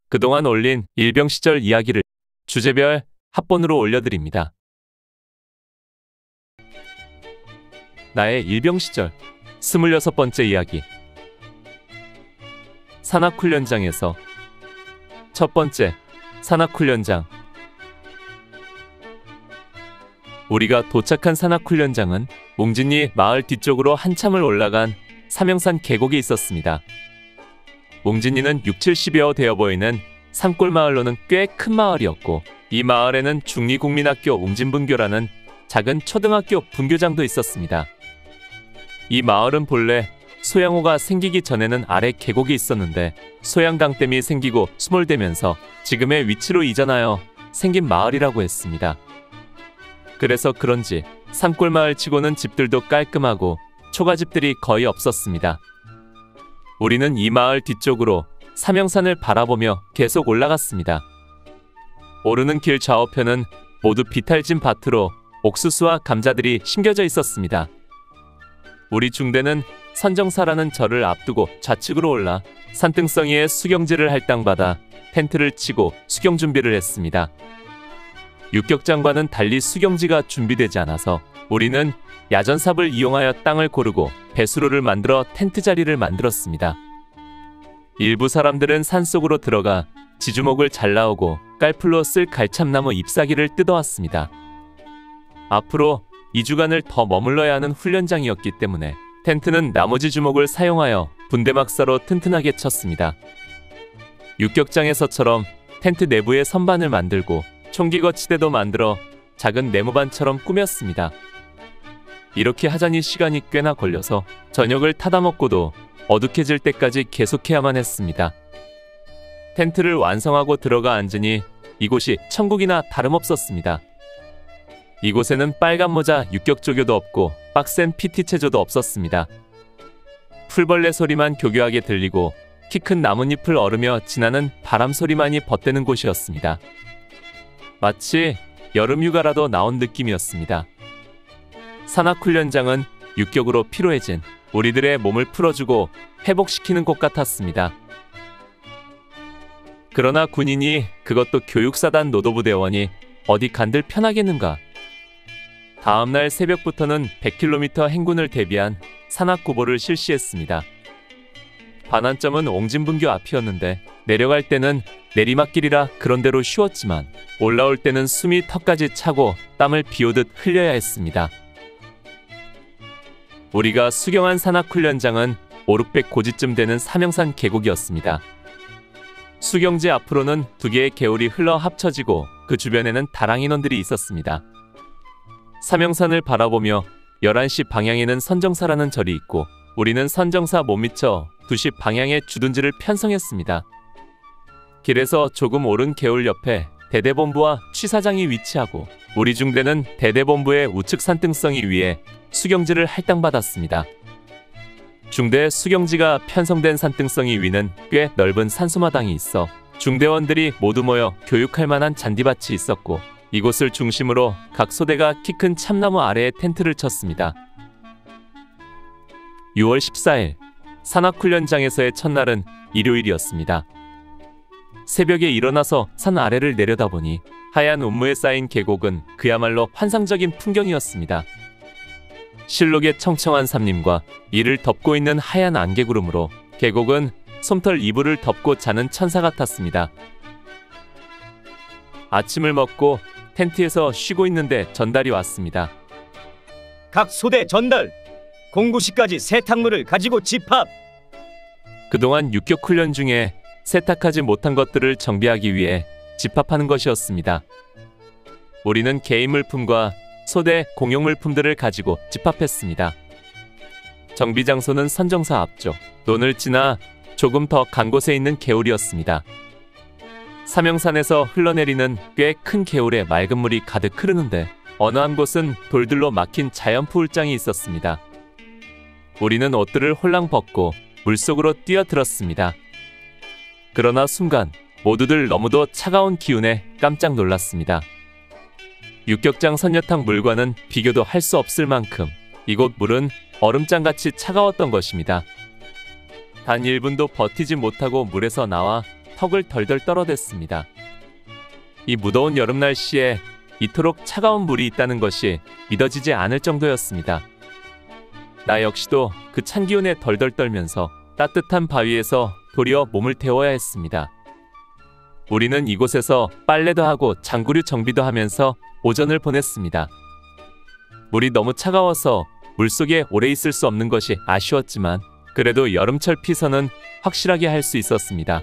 그동안 올린 일병 시절 이야기를 주제별 합본으로 올려드립니다. 나의 일병 시절 26번째 이야기. 산악훈련장에서. 첫 번째, 산악훈련장. 우리가 도착한 산악훈련장은 웅진리 마을 뒤쪽으로 한참을 올라간 삼형산 계곡이 있었습니다. 웅진리는 6, 70여 되어 보이는 산골 마을로는 꽤 큰 마을이었고, 이 마을에는 중리국민학교 웅진분교라는 작은 초등학교 분교장도 있었습니다. 이 마을은 본래 소양호가 생기기 전에는 아래 계곡이 있었는데 소양강댐이 생기고 수몰되면서 지금의 위치로 이전하여 생긴 마을이라고 했습니다. 그래서 그런지 산골 마을치고는 집들도 깔끔하고 초가집들이 거의 없었습니다. 우리는 이 마을 뒤쪽으로 삼형산을 바라보며 계속 올라갔습니다. 오르는 길 좌우편은 모두 비탈진 밭으로 옥수수와 감자들이 심겨져 있었습니다. 우리 중대는 선정사라는 절을 앞두고 좌측으로 올라 산등성이에 수경지를 할당받아 텐트를 치고 수경 준비를 했습니다. 육격장과는 달리 수경지가 준비되지 않아서 우리는 야전삽을 이용하여 땅을 고르고 배수로를 만들어 텐트 자리를 만들었습니다. 일부 사람들은 산속으로 들어가 지주목을 잘라오고 깔풀로 쓸 갈참나무 잎사귀를 뜯어왔습니다. 앞으로 2주간을 더 머물러야 하는 훈련장이었기 때문에 텐트는 나머지 주목을 사용하여 분대막사로 튼튼하게 쳤습니다. 육격장에서처럼 텐트 내부에 선반을 만들고 총기 거치대도 만들어 작은 네모반처럼 꾸몄습니다. 이렇게 하자니 시간이 꽤나 걸려서 저녁을 타다 먹고도 어둑해질 때까지 계속해야만 했습니다. 텐트를 완성하고 들어가 앉으니 이곳이 천국이나 다름없었습니다. 이곳에는 빨간 모자 육격조교도 없고 빡센 PT체조도 없었습니다. 풀벌레 소리만 교교하게 들리고 키 큰 나뭇잎을 얼으며 지나는 바람 소리만이 벗대는 곳이었습니다. 마치 여름휴가라도 나온 느낌이었습니다. 산악훈련장은 육격으로 피로해진 우리들의 몸을 풀어주고 회복시키는 곳 같았습니다. 그러나 군인이, 그것도 교육사단 노도부대원이 어디 간들 편하겠는가. 다음날 새벽부터는 100km 행군을 대비한 산악구보를 실시했습니다. 반환점은 옹진분교 앞이었는데 내려갈 때는 내리막길이라 그런대로 쉬웠지만 올라올 때는 숨이 턱까지 차고 땀을 비오듯 흘려야 했습니다. 우리가 수경한 산악훈련장은 5,600 고지쯤 되는 삼형산 계곡이었습니다. 수경지 앞으로는 2개의 개울이 흘러 합쳐지고 그 주변에는 다랑 인원들이 있었습니다. 삼형산을 바라보며 11시 방향에는 선정사라는 절이 있고 우리는 선정사 못 미쳐 2시 방향에 주둔지를 편성했습니다. 길에서 조금 오른 개울 옆에 대대본부와 취사장이 위치하고 우리 중대는 대대본부의 우측 산등성이 위에 수경지를 할당받았습니다. 중대 수경지가 편성된 산등성이 위는 꽤 넓은 산소마당이 있어 중대원들이 모두 모여 교육할 만한 잔디밭이 있었고 이곳을 중심으로 각 소대가 키 큰 참나무 아래에 텐트를 쳤습니다. 6월 14일 산악훈련장에서의 첫날은 일요일이었습니다. 새벽에 일어나서 산 아래를 내려다보니 하얀 운무에 쌓인 계곡은 그야말로 환상적인 풍경이었습니다. 실록의 청청한 삼림과 이를 덮고 있는 하얀 안개구름으로 계곡은 솜털 이불을 덮고 자는 천사 같았습니다. 아침을 먹고 텐트에서 쉬고 있는데 전달이 왔습니다. 각 소대 전달! 공구시까지 세탁물을 가지고 집합! 그동안 육격훈련 중에 세탁하지 못한 것들을 정비하기 위해 집합하는 것이었습니다. 우리는 개인 물품과 소대 공용 물품들을 가지고 집합했습니다. 정비 장소는 선정사 앞쪽, 논을 지나 조금 더 간 곳에 있는 개울이었습니다. 삼형산에서 흘러내리는 꽤 큰 개울에 맑은 물이 가득 흐르는데 어느 한 곳은 돌들로 막힌 자연푸울장이 있었습니다. 우리는 옷들을 홀랑 벗고 물속으로 뛰어들었습니다. 그러나 순간 모두들 너무도 차가운 기운에 깜짝 놀랐습니다. 육격장 선녀탕 물과는 비교도 할 수 없을 만큼 이곳 물은 얼음장같이 차가웠던 것입니다. 단 1분도 버티지 못하고 물에서 나와 턱을 덜덜 떨어댔습니다. 이 무더운 여름 날씨에 이토록 차가운 물이 있다는 것이 믿어지지 않을 정도였습니다. 나 역시도 그 찬 기운에 덜덜 떨면서 따뜻한 바위에서 도리어 몸을 데워야 했습니다. 우리는 이곳에서 빨래도 하고 장구류 정비도 하면서 오전을 보냈습니다. 물이 너무 차가워서 물속에 오래 있을 수 없는 것이 아쉬웠지만 그래도 여름철 피서는 확실하게 할 수 있었습니다.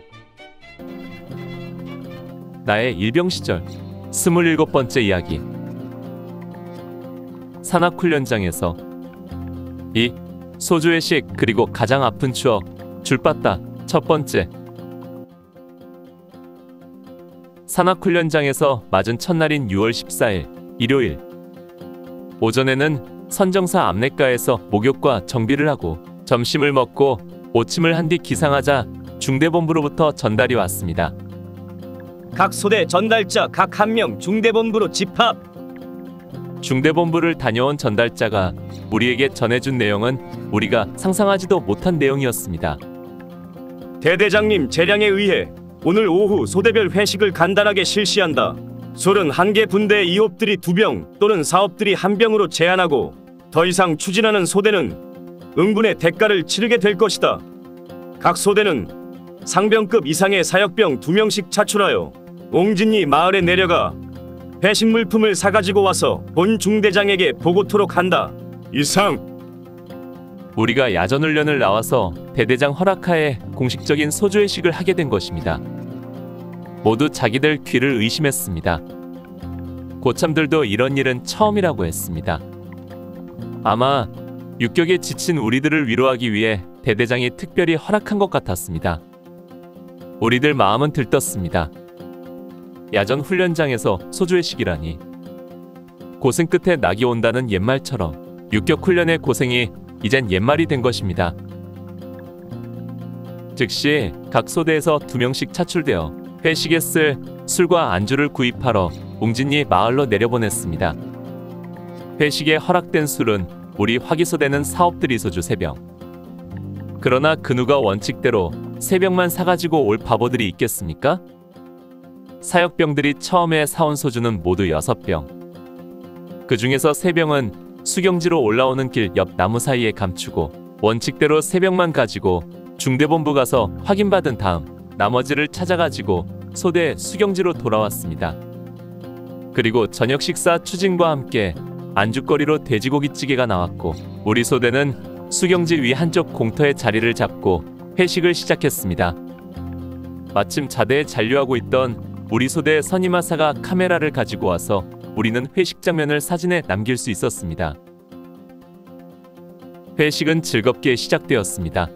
나의 일병 시절 27번째 이야기. 산악훈련장에서 이 소주회식 그리고 가장 아픈 추억 줄바따 첫 번째. 산악훈련장에서 맞은 첫날인 6월 14일 일요일 오전에는 선정사 압내가에서 목욕과 정비를 하고 점심을 먹고 오침을 한 뒤 기상하자 중대본부로부터 전달이 왔습니다. 각 소대 전달자 각 한 명 중대본부로 집합. 중대본부를 다녀온 전달자가 우리에게 전해준 내용은 우리가 상상하지도 못한 내용이었습니다. 대대장님 재량에 의해 오늘 오후 소대별 회식을 간단하게 실시한다. 술은 한 개 분대의 이옵들이 2병 또는 사업들이 1병으로 제한하고 더 이상 추진하는 소대는 응분의 대가를 치르게 될 것이다. 각 소대는 상병급 이상의 사역병 2명씩 차출하여 옹진리 마을에 내려가 회식 물품을 사가지고 와서 본 중대장에게 보고토록 한다. 이상. 우리가 야전훈련을 나와서 대대장 허락하에 공식적인 소주회식을 하게 된 것입니다. 모두 자기들 귀를 의심했습니다. 고참들도 이런 일은 처음이라고 했습니다. 아마 육격에 지친 우리들을 위로하기 위해 대대장이 특별히 허락한 것 같았습니다. 우리들 마음은 들떴습니다. 야전 훈련장에서 소주회식이라니. 고생 끝에 낙이 온다는 옛말처럼 육격 훈련의 고생이 이젠 옛말이 된 것입니다. 즉시 각 소대에서 2명씩 차출되어 회식에 쓸 술과 안주를 구입하러 웅진리 마을로 내려보냈습니다. 회식에 허락된 술은 우리 화기소대는 사업들이 소주 3병. 그러나 그 누가 원칙대로 3병만 사가지고 올 바보들이 있겠습니까? 사역병들이 처음에 사온 소주는 모두 6병. 그 중에서 3병은 수경지로 올라오는 길 옆 나무 사이에 감추고 원칙대로 3병만 가지고 중대본부 가서 확인받은 다음 나머지를 찾아가지고 소대 수경지로 돌아왔습니다. 그리고 저녁 식사 추진과 함께 안주거리로 돼지고기찌개가 나왔고 우리 소대는 수경지 위 한쪽 공터에 자리를 잡고 회식을 시작했습니다. 마침 자대에 잔류하고 있던 우리 소대 선임하사가 카메라를 가지고 와서 우리는 회식 장면을 사진에 남길 수 있었습니다. 회식은 즐겁게 시작되었습니다.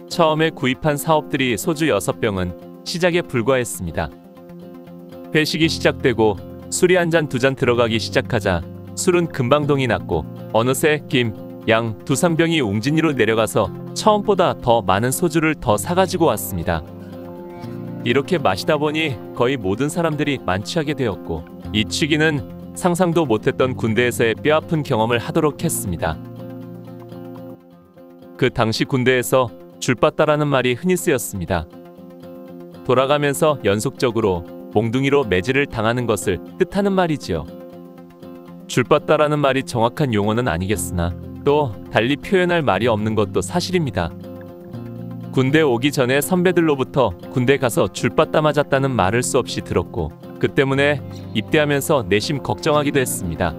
처음에 구입한 사업들이 소주 6병은 시작에 불과했습니다. 회식이 시작되고 술이 한 잔 2잔 들어가기 시작하자 술은 금방 동이 났고 어느새 김, 양, 2상병이 웅진리로 내려가서 처음보다 더 많은 소주를 더 사가지고 왔습니다. 이렇게 마시다 보니 거의 모든 사람들이 만취하게 되었고 이 취기는 상상도 못했던 군대에서의 뼈아픈 경험을 하도록 했습니다. 그 당시 군대에서 줄바따라는 말이 흔히 쓰였습니다. 돌아가면서 연속적으로 몽둥이로 매질을 당하는 것을 뜻하는 말이지요. 줄바따라는 말이 정확한 용어는 아니겠으나 또 달리 표현할 말이 없는 것도 사실입니다. 군대 오기 전에 선배들로부터 군대 가서 줄바따 맞았다는 말을 수없이 들었고 그 때문에 입대하면서 내심 걱정하기도 했습니다.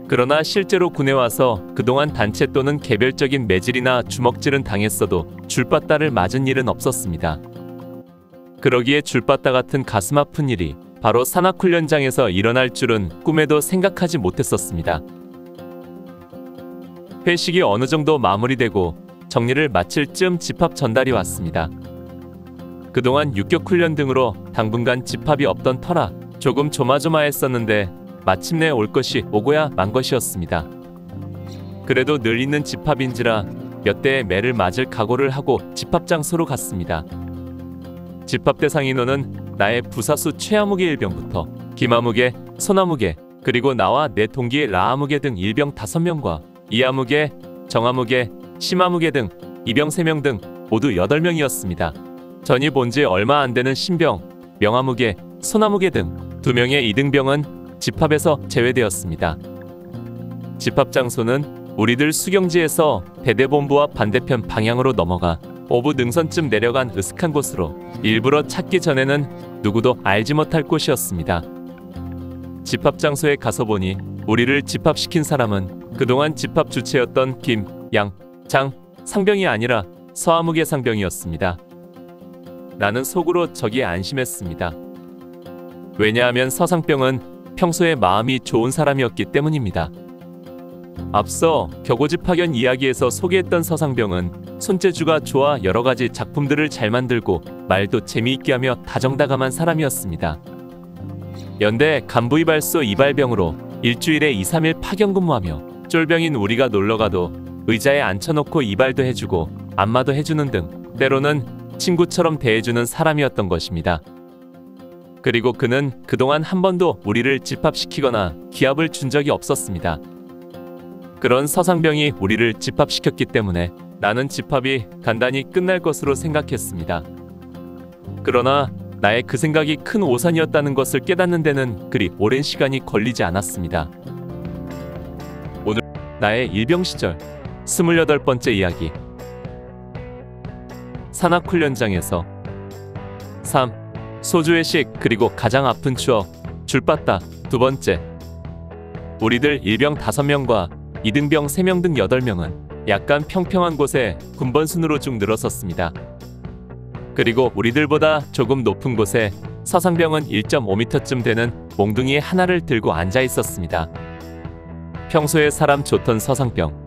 그러나 실제로 군에 와서 그동안 단체 또는 개별적인 매질이나 주먹질은 당했어도 줄바따를 맞은 일은 없었습니다. 그러기에 줄바따 같은 가슴 아픈 일이 바로 산악훈련장에서 일어날 줄은 꿈에도 생각하지 못했었습니다. 회식이 어느 정도 마무리되고 정리를 마칠 즈음 집합 전달이 왔습니다. 그동안 육격훈련 등으로 당분간 집합이 없던 터라 조금 조마조마했었는데 마침내 올 것이 오고야 만 것이었습니다. 그래도 늘 있는 집합인지라 몇 대의 매를 맞을 각오를 하고 집합 장소로 갔습니다. 집합 대상 인원은 나의 부사수 최아무개 일병부터 김아무개, 손아무개, 그리고 나와 내 동기 라아무개 등 일병 5명과 이아무개, 정아무개, 심아무개 등 이병 3명 등 모두 8명이었습니다. 전이 본 지 얼마 안 되는 신병, 명아무개, 소나무개 등 2명의 이등병은 집합에서 제외되었습니다. 집합 장소는 우리들 수경지에서 대대본부와 반대편 방향으로 넘어가 오부 능선쯤 내려간 으슥한 곳으로 일부러 찾기 전에는 누구도 알지 못할 곳이었습니다. 집합 장소에 가서 보니 우리를 집합시킨 사람은 그동안 집합 주체였던 김, 양, 장, 상병이 아니라 서아무개 상병이었습니다. 나는 속으로 저기에 안심했습니다. 왜냐하면 서상병은 평소에 마음이 좋은 사람이었기 때문입니다. 앞서 격오지 파견 이야기에서 소개했던 서상병은 손재주가 좋아 여러가지 작품들을 잘 만들고 말도 재미있게 하며 다정다감한 사람이었습니다. 연대 간부이발소 이발병으로 일주일에 2, 3일 파견 근무하며 쫄병인 우리가 놀러가도 의자에 앉혀놓고 이발도 해주고 안마도 해주는 등 때로는 친구처럼 대해주는 사람이었던 것입니다. 그리고 그는 그동안 한 번도 우리를 집합시키거나 기합을 준 적이 없었습니다. 그런 서상병이 우리를 집합시켰기 때문에 나는 집합이 간단히 끝날 것으로 생각했습니다. 그러나 나의 그 생각이 큰 오산이었다는 것을 깨닫는 데는 그리 오랜 시간이 걸리지 않았습니다. 오늘 나의 일병 시절 28번째 이야기. 산악훈련장에서 3. 소주회식 그리고 가장 아픈 추억 줄바따 2번째. 우리들 일병 5명과 이등병 3명 등 8명은 약간 평평한 곳에 군번 순으로 쭉 늘어섰습니다. 그리고 우리들보다 조금 높은 곳에 서상병은 1.5m쯤 되는 몽둥이 하나를 들고 앉아 있었습니다. 평소에 사람 좋던 서상병.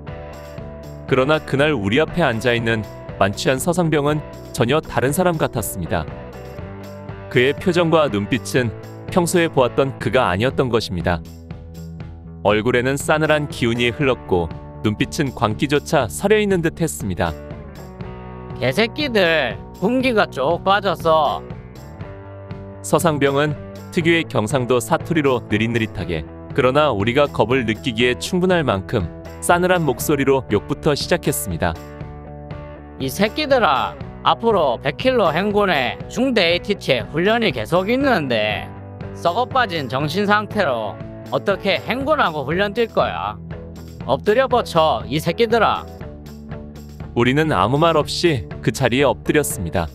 그러나 그날 우리 앞에 앉아있는 만취한 서상병은 전혀 다른 사람 같았습니다. 그의 표정과 눈빛은 평소에 보았던 그가 아니었던 것입니다. 얼굴에는 싸늘한 기운이 흘렀고 눈빛은 광기조차 서려있는 듯 했습니다. 개새끼들 군기가 쭉 빠졌어. 서상병은 특유의 경상도 사투리로 느릿느릿하게, 그러나 우리가 겁을 느끼기에 충분할 만큼 싸늘한 목소리로 욕부터 시작했습니다. 이 새끼들아, 앞으로 100km 행군에 중대 AT체 훈련이 계속 있는데 썩어 빠진 정신 상태로 어떻게 행군하고 훈련 뛸 거야? 엎드려 뻗쳐, 이 새끼들아. 우리는 아무 말 없이 그 자리에 엎드렸습니다.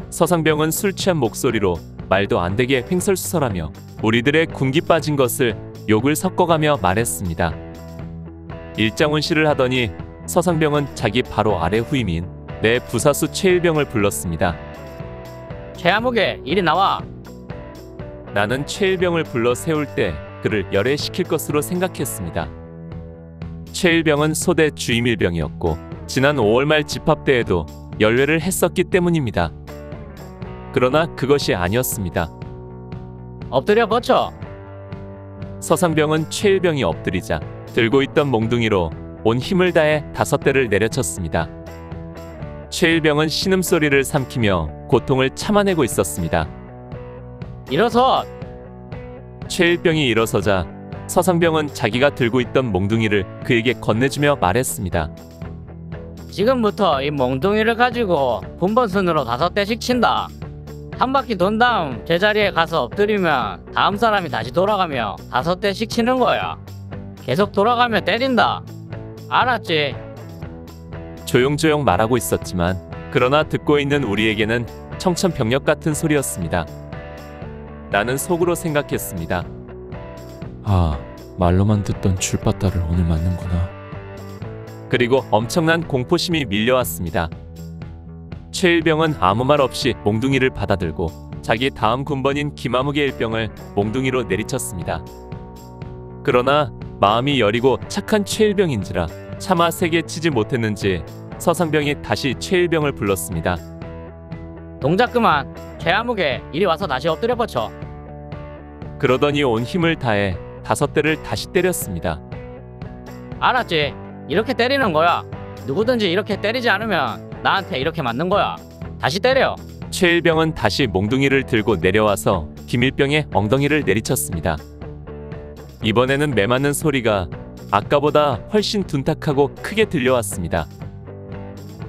서상병은 술 취한 목소리로 말도 안 되게 횡설수설하며 우리들의 군기 빠진 것을 욕을 섞어가며 말했습니다. 일장훈시를 하더니 서상병은 자기 바로 아래 후임인 내 부사수 최일병을 불렀습니다. 최아무개, 이리 나와. 나는 최일병을 불러 세울 때 그를 열애시킬 것으로 생각했습니다. 최일병은 소대 주임일병이었고 지난 5월 말 집합대에도 연례를 했었기 때문입니다. 그러나 그것이 아니었습니다. 엎드려 뻗쳐. 서상병은 최일병이 엎드리자 들고 있던 몽둥이로 온 힘을 다해 5대를 내려쳤습니다. 최일병은 신음소리를 삼키며 고통을 참아내고 있었습니다. 일어서. 최일병이 일어서자 서상병은 자기가 들고 있던 몽둥이를 그에게 건네주며 말했습니다. 지금부터 이 몽둥이를 가지고 군번순으로 5대씩 친다. 한 바퀴 돈 다음 제자리에 가서 엎드리면 다음 사람이 다시 돌아가며 5대씩 치는 거야. 계속 돌아가며 때린다. 알았지? 조용조용 말하고 있었지만 그러나 듣고 있는 우리에게는 청천벽력 같은 소리였습니다. 나는 속으로 생각했습니다. 아, 말로만 듣던 줄바따를 오늘 맞는구나. 그리고 엄청난 공포심이 밀려왔습니다. 최일병은 아무 말 없이 몽둥이를 받아들고 자기 다음 군번인 김아무개 일병을 몽둥이로 내리쳤습니다. 그러나 마음이 여리고 착한 최일병인지라 차마 세게 치지 못했는지 서상병이 다시 최일병을 불렀습니다. 동작 그만. 최아무개, 이리 와서 다시 엎드려 뻗쳐. 그러더니 온 힘을 다해 5대를 다시 때렸습니다. 알았지? 이렇게 때리는 거야. 누구든지 이렇게 때리지 않으면 나한테 이렇게 맞는 거야. 다시 때려. 최일병은 다시 몽둥이를 들고 내려와서 김일병의 엉덩이를 내리쳤습니다. 이번에는 매맞는 소리가 아까보다 훨씬 둔탁하고 크게 들려왔습니다.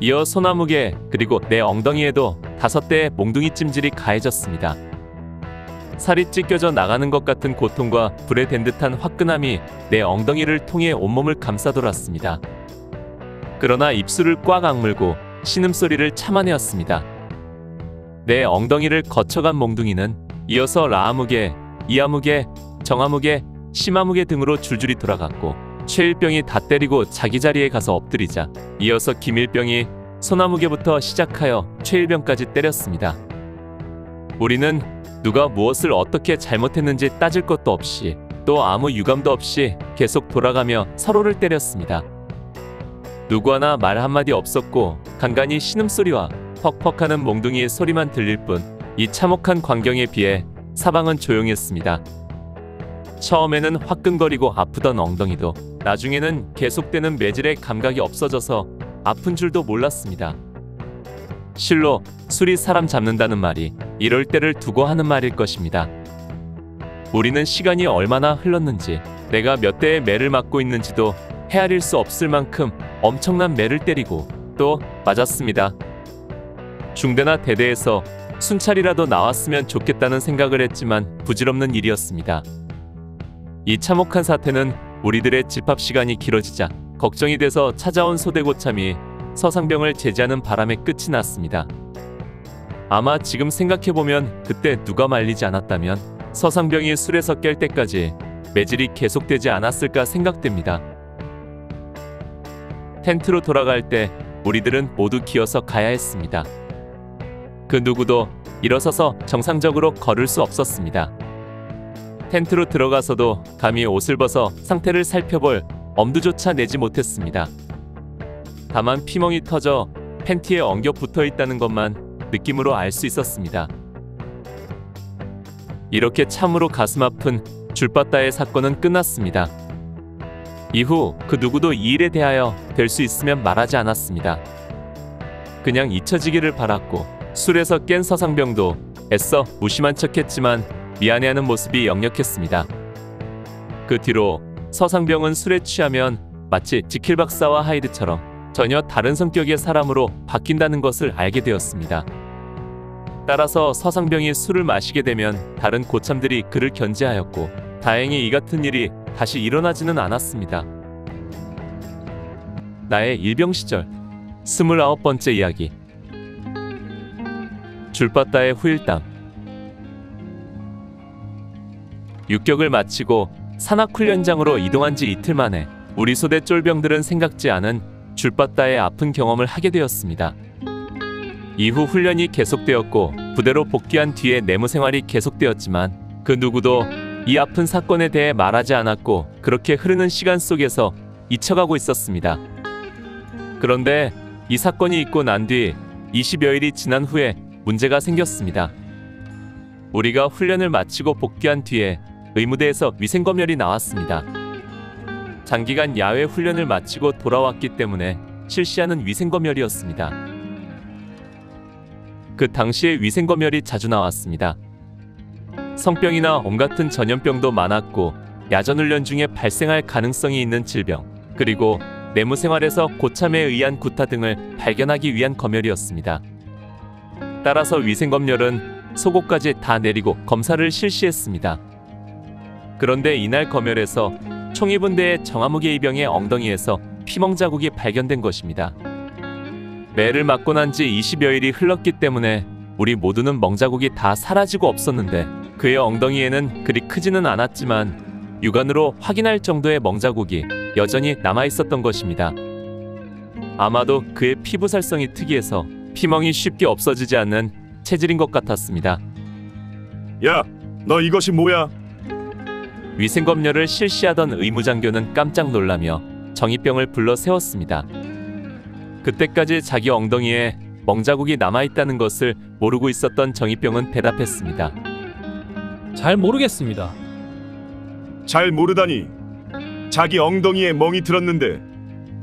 이어 소나무개 그리고 내 엉덩이에도 5대의 몽둥이 찜질이 가해졌습니다. 살이 찢겨져 나가는 것 같은 고통과 불에 댄 듯한 화끈함이 내 엉덩이를 통해 온몸을 감싸돌았습니다. 그러나 입술을 꽉 악물고 신음소리를 참아내었습니다. 내 엉덩이를 거쳐간 몽둥이는 이어서 라아무개, 이아무개, 정아무개, 심아무개 등으로 줄줄이 돌아갔고 최일병이 다 때리고 자기 자리에 가서 엎드리자 이어서 김일병이 소나무개부터 시작하여 최일병까지 때렸습니다. 우리는 누가 무엇을 어떻게 잘못했는지 따질 것도 없이 또 아무 유감도 없이 계속 돌아가며 서로를 때렸습니다. 누구 하나 말 한마디 없었고 간간히 신음소리와 퍽퍽하는 몽둥이의 소리만 들릴 뿐 이 참혹한 광경에 비해 사방은 조용했습니다. 처음에는 화끈거리고 아프던 엉덩이도 나중에는 계속되는 매질의 감각이 없어져서 아픈 줄도 몰랐습니다. 실로 술이 사람 잡는다는 말이 이럴 때를 두고 하는 말일 것입니다. 우리는 시간이 얼마나 흘렀는지 내가 몇 대의 매를 맞고 있는지도 헤아릴 수 없을 만큼 엄청난 매를 때리고 또 맞았습니다. 중대나 대대에서 순찰이라도 나왔으면 좋겠다는 생각을 했지만 부질없는 일이었습니다. 이 참혹한 사태는 우리들의 집합 시간이 길어지자 걱정이 돼서 찾아온 소대고참이 서상병을 제지하는 바람에 끝이 났습니다. 아마 지금 생각해보면 그때 누가 말리지 않았다면 서상병이 술에서 깰 때까지 매질이 계속되지 않았을까 생각됩니다. 텐트로 돌아갈 때 우리들은 모두 기어서 가야 했습니다. 그 누구도 일어서서 정상적으로 걸을 수 없었습니다. 텐트로 들어가서도 감히 옷을 벗어 상태를 살펴볼 엄두조차 내지 못했습니다. 다만 피멍이 터져 팬티에 엉겨 붙어 있다는 것만 느낌으로 알 수 있었습니다. 이렇게 참으로 가슴 아픈 줄바따의 사건은 끝났습니다. 이후 그 누구도 이 일에 대하여 될 수 있으면 말하지 않았습니다. 그냥 잊혀지기를 바랐고 술에서 깬 서상병도 애써 무심한 척했지만 미안해하는 모습이 역력했습니다. 그 뒤로 서상병은 술에 취하면 마치 지킬 박사와 하이드처럼 전혀 다른 성격의 사람으로 바뀐다는 것을 알게 되었습니다. 따라서 서상병이 술을 마시게 되면 다른 고참들이 그를 견제하였고 다행히 이 같은 일이 다시 일어나지는 않았습니다. 나의 일병 시절 29번째 이야기. 줄바따의 후일담. 육격을 마치고 산악훈련장으로 이동한 지 이틀 만에 우리 소대 쫄병들은 생각지 않은 줄바따의 아픈 경험을 하게 되었습니다. 이후 훈련이 계속되었고 부대로 복귀한 뒤에 내무 생활이 계속되었지만 그 누구도 이 아픈 사건에 대해 말하지 않았고 그렇게 흐르는 시간 속에서 잊혀가고 있었습니다. 그런데 이 사건이 있고 난 뒤 20여일이 지난 후에 문제가 생겼습니다. 우리가 훈련을 마치고 복귀한 뒤에 의무대에서 위생검열이 나왔습니다. 장기간 야외 훈련을 마치고 돌아왔기 때문에 실시하는 위생검열이었습니다. 그 당시에 위생검열이 자주 나왔습니다. 성병이나 옴 같은 전염병도 많았고 야전훈련 중에 발생할 가능성이 있는 질병, 그리고 내무생활에서 고참에 의한 구타 등을 발견하기 위한 검열이었습니다. 따라서 위생검열은 속옷까지 다 내리고 검사를 실시했습니다. 그런데 이날 검열에서 총이분대의 정아무개 이병의 엉덩이에서 피멍 자국이 발견된 것입니다. 매를 맞고 난 지 20여일이 흘렀기 때문에 우리 모두는 멍자국이 다 사라지고 없었는데 그의 엉덩이에는 그리 크지는 않았지만 육안으로 확인할 정도의 멍자국이 여전히 남아있었던 것입니다. 아마도 그의 피부살성이 특이해서 피멍이 쉽게 없어지지 않는 체질인 것 같았습니다. 야, 너 이것이 뭐야? 위생검열을 실시하던 의무장교는 깜짝 놀라며 정이병을 불러 세웠습니다. 그때까지 자기 엉덩이에 멍자국이 남아있다는 것을 모르고 있었던 정이병은 대답했습니다. 잘 모르겠습니다. 잘 모르다니. 자기 엉덩이에 멍이 들었는데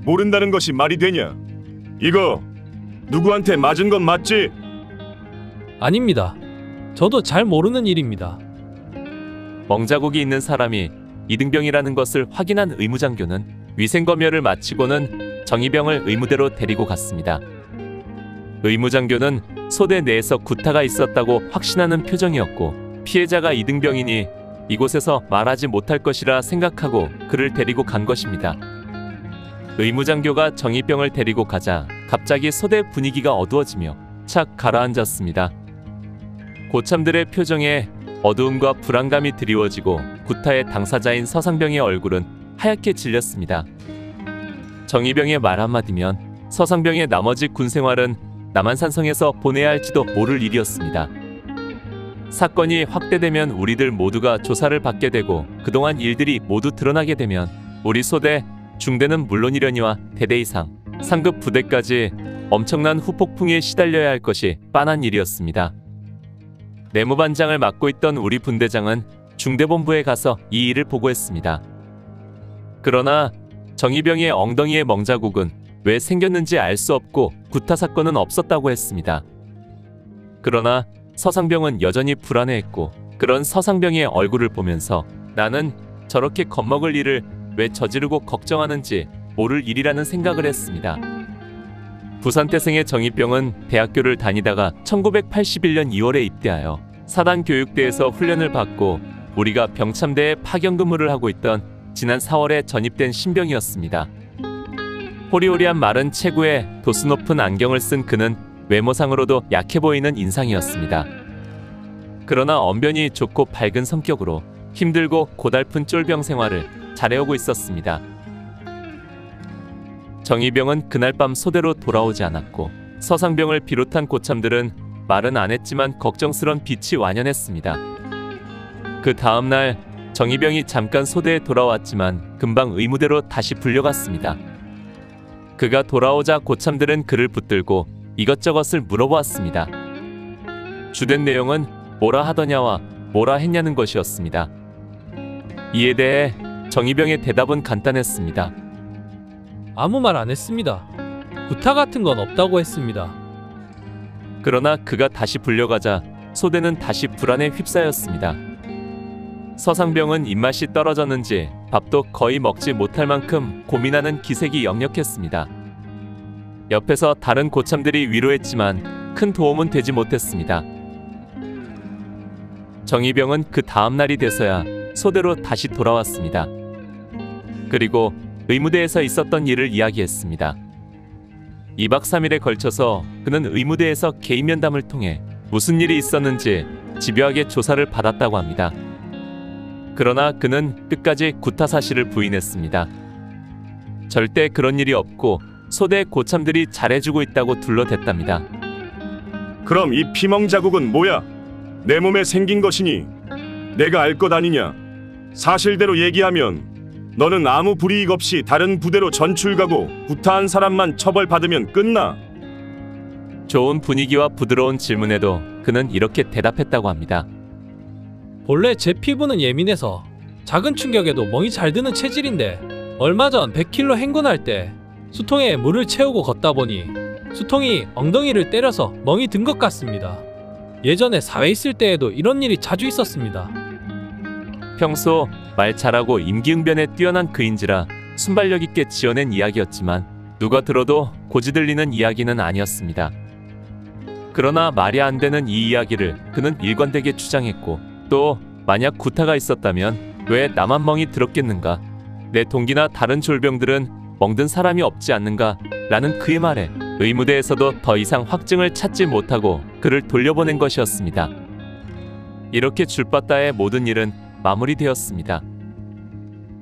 모른다는 것이 말이 되냐? 이거 누구한테 맞은 건 맞지? 아닙니다. 저도 잘 모르는 일입니다. 멍자국이 있는 사람이 이등병이라는 것을 확인한 의무장교는 위생검열을 마치고는 정이병을 의무대로 데리고 갔습니다. 의무장교는 소대 내에서 구타가 있었다고 확신하는 표정이었고 피해자가 이등병이니 이곳에서 말하지 못할 것이라 생각하고 그를 데리고 간 것입니다. 의무장교가 정의병을 데리고 가자 갑자기 소대 분위기가 어두워지며 착 가라앉았습니다. 고참들의 표정에 어두움과 불안감이 드리워지고 구타의 당사자인 서상병의 얼굴은 하얗게 질렸습니다. 정의병의 말 한마디면 서상병의 나머지 군생활은 남한산성에서 보내야 할지도 모를 일이었습니다. 사건이 확대되면 우리들 모두가 조사를 받게 되고 그동안 일들이 모두 드러나게 되면 우리 소대 중대는 물론이려니와 대대 이상 상급 부대까지 엄청난 후폭풍에 시달려야 할 것이 빤한 일이었습니다. 내무반장을 맡고 있던 우리 분대장은 중대본부에 가서 이 일을 보고했습니다. 그러나 정의병의 엉덩이의 멍자국은 왜 생겼는지 알 수 없고 구타 사건은 없었다고 했습니다. 그러나 서상병은 여전히 불안해했고 그런 서상병의 얼굴을 보면서 나는 저렇게 겁먹을 일을 왜 저지르고 걱정하는지 모를 일이라는 생각을 했습니다. 부산태생의 정의병은 대학교를 다니다가 1981년 2월에 입대하여 사단교육대에서 훈련을 받고 우리가 병참대에 파견 근무를 하고 있던 지난 4월에 전입된 신병이었습니다. 호리호리한 마른 체구에 도수 높은 안경을 쓴 그는 외모상으로도 약해 보이는 인상이었습니다. 그러나 언변이 좋고 밝은 성격으로 힘들고 고달픈 쫄병 생활을 잘해오고 있었습니다. 정의병은 그날 밤 소대로 돌아오지 않았고 서상병을 비롯한 고참들은 말은 안 했지만 걱정스런 빛이 완연했습니다. 그 다음날 정의병이 잠깐 소대에 돌아왔지만 금방 의무대로 다시 불려갔습니다. 그가 돌아오자 고참들은 그를 붙들고 이것저것을 물어보았습니다. 주된 내용은 뭐라 하더냐와 뭐라 했냐는 것이었습니다. 이에 대해 정의병의 대답은 간단했습니다. 아무 말 안 했습니다. 구타 같은 건 없다고 했습니다. 그러나 그가 다시 불려가자 소대는 다시 불안에 휩싸였습니다. 서상병은 입맛이 떨어졌는지 밥도 거의 먹지 못할 만큼 고민하는 기색이 역력했습니다. 옆에서 다른 고참들이 위로했지만 큰 도움은 되지 못했습니다. 정의병은 그 다음 날이 돼서야 소대로 다시 돌아왔습니다. 그리고 의무대에서 있었던 일을 이야기했습니다. 2박 3일에 걸쳐서 그는 의무대에서 개인 면담을 통해 무슨 일이 있었는지 집요하게 조사를 받았다고 합니다. 그러나 그는 끝까지 구타 사실을 부인했습니다. 절대 그런 일이 없고 소대 고참들이 잘해주고 있다고 둘러댔답니다. 그럼 이 피멍 자국은 뭐야? 내 몸에 생긴 것이니 내가 알 것 아니냐? 사실대로 얘기하면 너는 아무 불이익 없이 다른 부대로 전출 가고 구타한 사람만 처벌받으면 끝나. 좋은 분위기와 부드러운 질문에도 그는 이렇게 대답했다고 합니다. 본래 제 피부는 예민해서 작은 충격에도 멍이 잘 드는 체질인데 얼마 전 100km 행군할 때 수통에 물을 채우고 걷다 보니 수통이 엉덩이를 때려서 멍이 든 것 같습니다. 예전에 사회 있을 때에도 이런 일이 자주 있었습니다. 평소 말 잘하고 임기응변에 뛰어난 그인지라 순발력 있게 지어낸 이야기였지만 누가 들어도 고지 들리는 이야기는 아니었습니다. 그러나 말이 안 되는 이 이야기를 그는 일관되게 주장했고 또 만약 구타가 있었다면 왜 나만 멍이 들었겠는가? 내 동기나 다른 졸병들은 멍든 사람이 없지 않는가? 라는 그의 말에 의무대에서도 더 이상 확증을 찾지 못하고 그를 돌려보낸 것이었습니다. 이렇게 줄바따의 모든 일은 마무리되었습니다.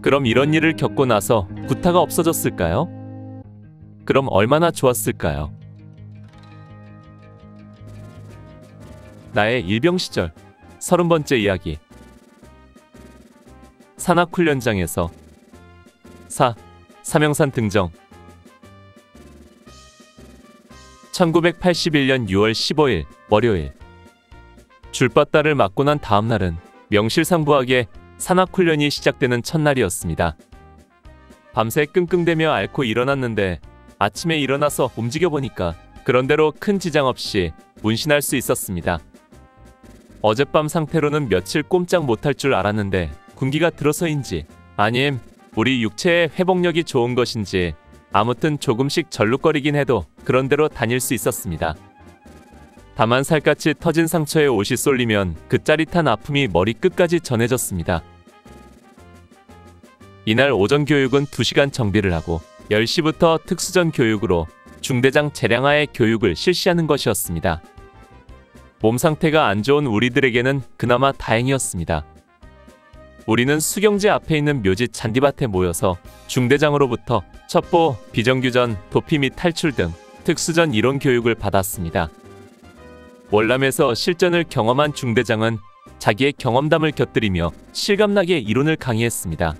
그럼 이런 일을 겪고 나서 구타가 없어졌을까요? 그럼 얼마나 좋았을까요? 나의 일병 시절 30번째 이야기. 산악훈련장에서 사명산 등정. 1981년 6월 15일 월요일. 줄바따를 맞고 난 다음 날은 명실상부하게 산악훈련이 시작되는 첫날이었습니다. 밤새 끙끙대며 앓고 일어났는데 아침에 일어나서 움직여보니까 그런대로 큰 지장 없이 문신할 수 있었습니다. 어젯밤 상태로는 며칠 꼼짝 못할 줄 알았는데 군기가 들어서인지 아님 우리 육체의 회복력이 좋은 것인지 아무튼 조금씩 절룩거리긴 해도 그런대로 다닐 수 있었습니다. 다만 살갗이 터진 상처에 옷이 쏠리면 그 짜릿한 아픔이 머리 끝까지 전해졌습니다. 이날 오전 교육은 2시간 정비를 하고 10시부터 특수전 교육으로 중대장 재량하의 교육을 실시하는 것이었습니다. 몸 상태가 안 좋은 우리들에게는 그나마 다행이었습니다. 우리는 수경지 앞에 있는 묘지 잔디밭에 모여서 중대장으로부터 첩보, 비정규전, 도피 및 탈출 등 특수전 이론 교육을 받았습니다. 월남에서 실전을 경험한 중대장은 자기의 경험담을 곁들이며 실감나게 이론을 강의했습니다.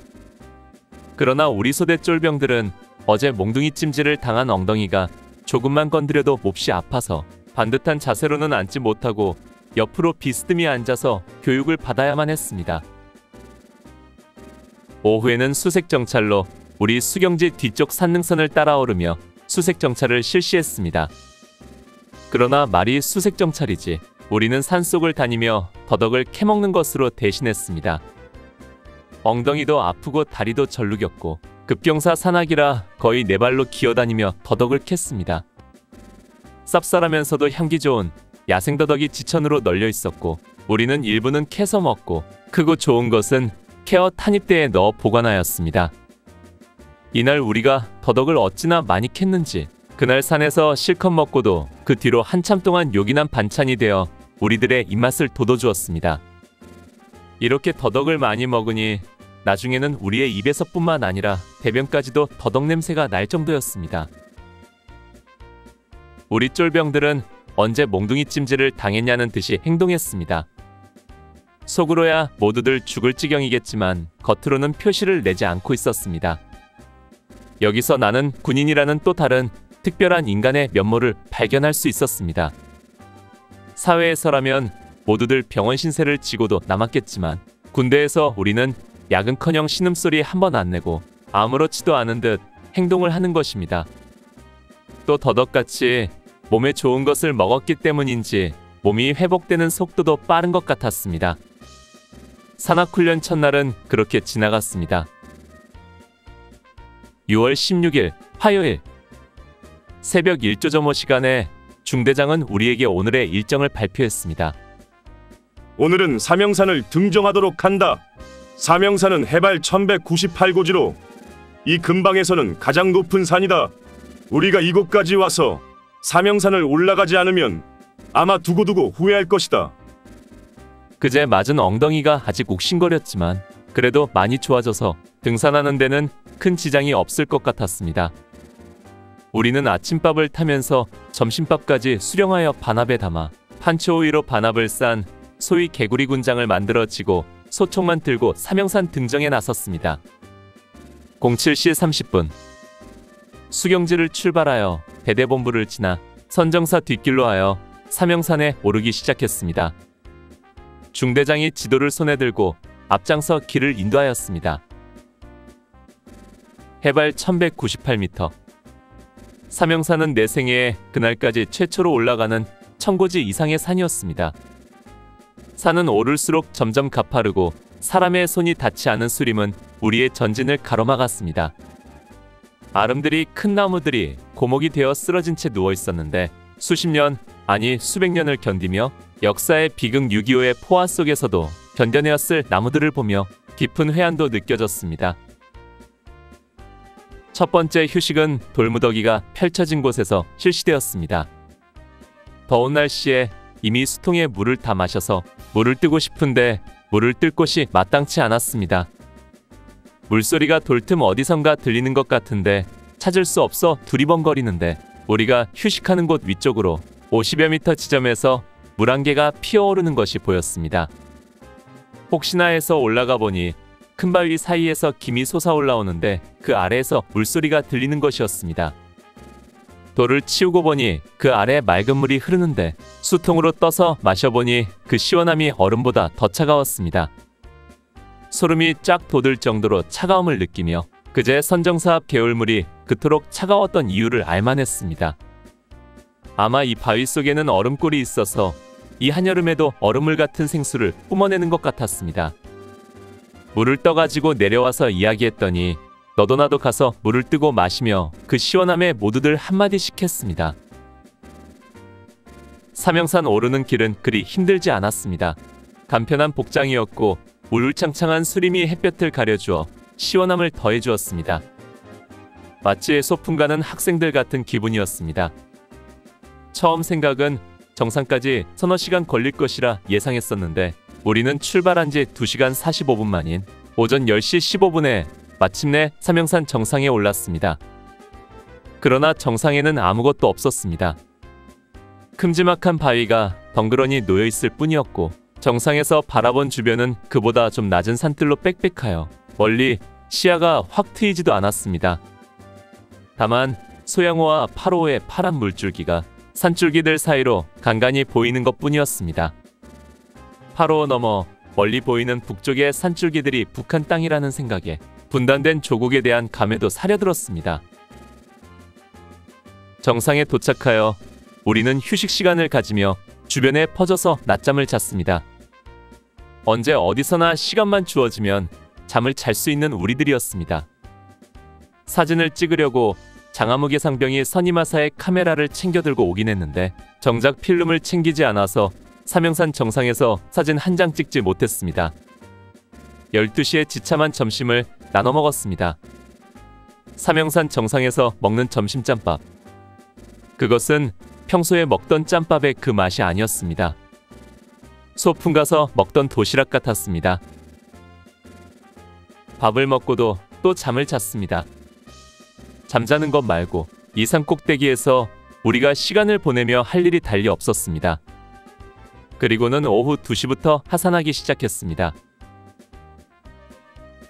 그러나 우리 소대 쫄병들은 어제 몽둥이 찜질을 당한 엉덩이가 조금만 건드려도 몹시 아파서 반듯한 자세로는 앉지 못하고 옆으로 비스듬히 앉아서 교육을 받아야만 했습니다. 오후에는 수색정찰로 우리 수경지 뒤쪽 산능선을 따라 오르며 수색정찰을 실시했습니다. 그러나 말이 수색정찰이지 우리는 산속을 다니며 더덕을 캐먹는 것으로 대신했습니다. 엉덩이도 아프고 다리도 절룩였고 급경사 산악이라 거의 4발로 기어다니며 더덕을 캤습니다. 쌉쌀하면서도 향기 좋은 야생더덕이 지천으로 널려 있었고 우리는 일부는 캐서 먹고 크고 좋은 것은 케어 탄입대에 넣어 보관하였습니다. 이날 우리가 더덕을 어찌나 많이 캤는지 그날 산에서 실컷 먹고도 그 뒤로 한참 동안 요긴한 반찬이 되어 우리들의 입맛을 돋워주었습니다. 이렇게 더덕을 많이 먹으니 나중에는 우리의 입에서뿐만 아니라 대변까지도 더덕 냄새가 날 정도였습니다. 우리 쫄병들은 언제 몽둥이 찜질을 당했냐는 듯이 행동했습니다. 속으로야 모두들 죽을 지경이겠지만 겉으로는 표시를 내지 않고 있었습니다. 여기서 나는 군인이라는 또 다른 특별한 인간의 면모를 발견할 수 있었습니다. 사회에서라면 모두들 병원 신세를 지고도 남았겠지만 군대에서 우리는 야근커녕 신음소리 한 번 안 내고 아무렇지도 않은 듯 행동을 하는 것입니다. 또 더덕같이 몸에 좋은 것을 먹었기 때문인지 몸이 회복되는 속도도 빠른 것 같았습니다. 산악훈련 첫날은 그렇게 지나갔습니다. 6월 16일 화요일 새벽 1조점호 시간에 중대장은 우리에게 오늘의 일정을 발표했습니다. 오늘은 사명산을 등정하도록 한다. 사명산은 해발 1198고지로 이 근방에서는 가장 높은 산이다. 우리가 이곳까지 와서 사명산을 올라가지 않으면 아마 두고두고 후회할 것이다. 그제 맞은 엉덩이가 아직 욱신거렸지만 그래도 많이 좋아져서 등산하는 데는 큰 지장이 없을 것 같았습니다. 우리는 아침밥을 타면서 점심밥까지 수령하여 반합에 담아 판초오이로 반합을 싼 소위 개구리 군장을 만들어지고 소총만 들고 사명산 등정에 나섰습니다. 07시 30분 수경지를 출발하여 대대본부를 지나 선정사 뒷길로 하여 사명산에 오르기 시작했습니다. 중대장이 지도를 손에 들고 앞장서 길을 인도하였습니다. 해발 1198m 사명산은 내 생애에 그날까지 최초로 올라가는 1000고지 이상의 산이었습니다. 산은 오를수록 점점 가파르고 사람의 손이 닿지 않은 수림은 우리의 전진을 가로막았습니다. 아름드리 큰 나무들이 고목이 되어 쓰러진 채 누워 있었는데 수십 년, 아니 수백 년을 견디며 역사의 비극 6.25의 포화 속에서도 견뎌내었을 나무들을 보며 깊은 회한도 느껴졌습니다. 첫 번째 휴식은 돌무더기가 펼쳐진 곳에서 실시되었습니다. 더운 날씨에 이미 수통에 물을 다 마셔서 물을 뜨고 싶은데 물을 뜰 곳이 마땅치 않았습니다. 물소리가 돌틈 어디선가 들리는 것 같은데 찾을 수 없어 두리번거리는데 우리가 휴식하는 곳 위쪽으로 50여 미터 지점에서 물 한 개가 피어오르는 것이 보였습니다. 혹시나 해서 올라가 보니 큰 바위 사이에서 김이 솟아올라오는데 그 아래에서 물소리가 들리는 것이었습니다. 돌을 치우고 보니 그 아래 맑은 물이 흐르는데 수통으로 떠서 마셔보니 그 시원함이 얼음보다 더 차가웠습니다. 소름이 쫙 돋을 정도로 차가움을 느끼며 그제 선정사 앞 개울물이 그토록 차가웠던 이유를 알만했습니다. 아마 이 바위 속에는 얼음골이 있어서 이 한여름에도 얼음물 같은 생수를 뿜어내는 것 같았습니다. 물을 떠가지고 내려와서 이야기했더니 너도 나도 가서 물을 뜨고 마시며 그 시원함에 모두들 한마디씩 했습니다. 삼형산 오르는 길은 그리 힘들지 않았습니다. 간편한 복장이었고 우울창창한 수림이 햇볕을 가려주어 시원함을 더해주었습니다. 마치 소풍 가는 학생들 같은 기분이었습니다. 처음 생각은 정상까지 서너 시간 걸릴 것이라 예상했었는데 우리는 출발한 지 2시간 45분 만인 오전 10시 15분에 마침내 삼형산 정상에 올랐습니다. 그러나 정상에는 아무것도 없었습니다. 큼지막한 바위가 덩그러니 놓여있을 뿐이었고 정상에서 바라본 주변은 그보다 좀 낮은 산들로 빽빽하여 멀리 시야가 확 트이지도 않았습니다. 다만 소양호와 8호의 파란 물줄기가 산줄기들 사이로 간간히 보이는 것뿐이었습니다. 8호 넘어 멀리 보이는 북쪽의 산줄기들이 북한 땅이라는 생각에 분단된 조국에 대한 감회도 사려들었습니다. 정상에 도착하여 우리는 휴식 시간을 가지며 주변에 퍼져서 낮잠을 잤습니다. 언제 어디서나 시간만 주어지면 잠을 잘 수 있는 우리들이었습니다. 사진을 찍으려고 장아무개 상병이 선임하사의 카메라를 챙겨들고 오긴 했는데 정작 필름을 챙기지 않아서 삼형산 정상에서 사진 한 장 찍지 못했습니다. 12시에 지참한 점심을 나눠 먹었습니다. 삼형산 정상에서 먹는 점심짬밥. 그것은 평소에 먹던 짬밥의 그 맛이 아니었습니다. 소풍 가서 먹던 도시락 같았습니다. 밥을 먹고도 또 잠을 잤습니다. 잠자는 것 말고 이 산 꼭대기에서 우리가 시간을 보내며 할 일이 달리 없었습니다. 그리고는 오후 2시부터 하산하기 시작했습니다.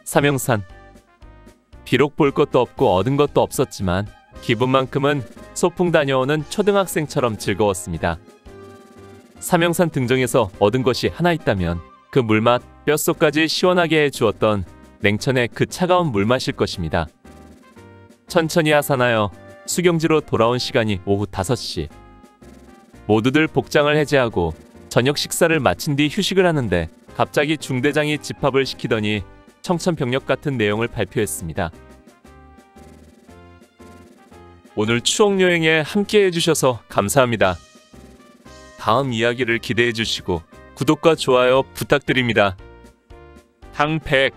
삼형산. 비록 볼 것도 없고 얻은 것도 없었지만 기분만큼은 소풍 다녀오는 초등학생처럼 즐거웠습니다. 삼형산 등정에서 얻은 것이 하나 있다면 그 물맛, 뼛속까지 시원하게 해주었던 냉천의 그 차가운 물맛일 것입니다. 천천히 하산하여 수경지로 돌아온 시간이 오후 5시. 모두들 복장을 해제하고 저녁 식사를 마친 뒤 휴식을 하는데 갑자기 중대장이 집합을 시키더니 청천벽력 같은 내용을 발표했습니다. 오늘 추억여행에 함께 해주셔서 감사합니다. 다음 이야기를 기대해 주시고 구독과 좋아요 부탁드립니다. 항백